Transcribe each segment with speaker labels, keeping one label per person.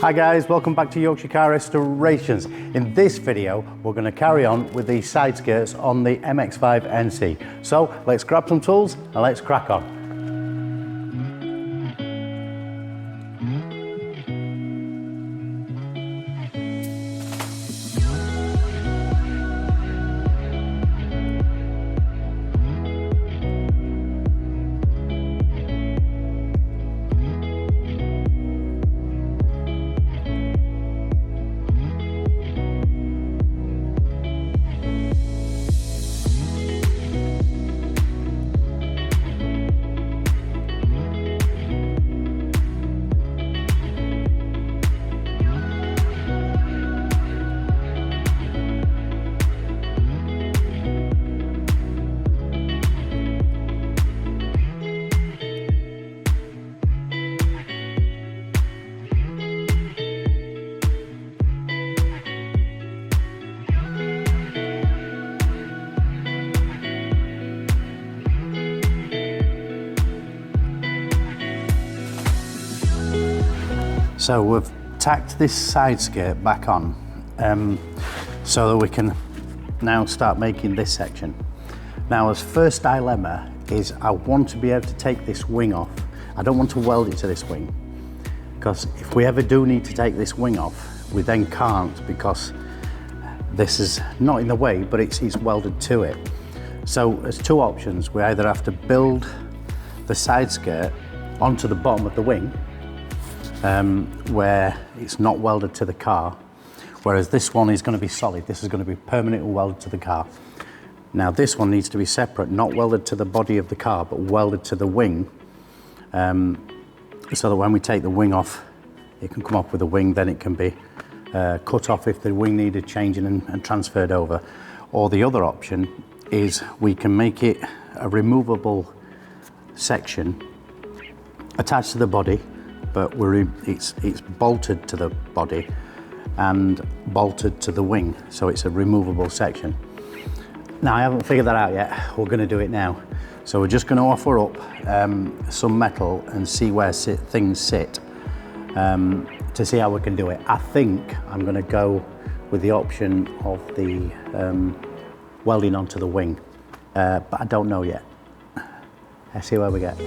Speaker 1: Hi guys, welcome back to Yorkshire Car Restorations. In this video, we're going to carry on with the side skirts on the MX5 NC. So let's grab some tools and let's crack on. So we've tacked this side skirt back on so that we can now start making this section. Now, as first dilemma is I want to be able to take this wing off. I don't want to weld it to this wing, because if we ever do need to take this wing off, we then can't, because this is not in the way, but it's welded to it. So there's two options. We either have to build the side skirt onto the bottom of the wing, where it's not welded to the car, whereas this one is going to be solid. This is going to be permanently welded to the car. Now this one needs to be separate, not welded to the body of the car, but welded to the wing, so that when we take the wing off, it can come off with the wing, then it can be cut off if the wing needed changing and transferred over. Or the other option is we can make it a removable section attached to the body, but it's bolted to the body and bolted to the wing, so it's a removable section. Now, I haven't figured that out yet. We're going to do it now. So we're just going to offer up some metal and see where things sit, to see how we can do it. I think I'm going to go with the option of the welding onto the wing, but I don't know yet. Let's see where we get.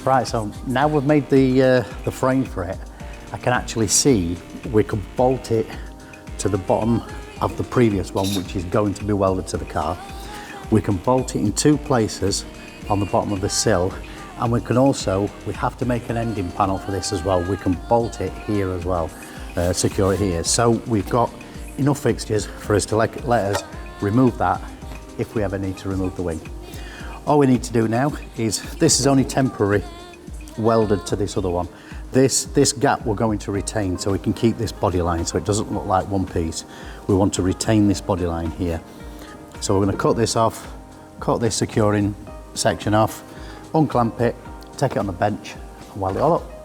Speaker 1: Right, so now we've made the frame for it, I can actually see we could bolt it to the bottom of the previous one, which is going to be welded to the car. We can bolt it in 2 places on the bottom of the sill, and we can also, we have to make an ending panel for this as well. We can bolt it here as well, secure it here. So we've got enough fixtures for us to let us remove that if we ever need to remove the wing. All we need to do now is, this is only temporary welded to this other one. This gap we're going to retain so we can keep this body line so it doesn't look like one piece. We want to retain this body line here. So we're going to cut this off, cut this securing section off, unclamp it, take it on the bench and weld it all up.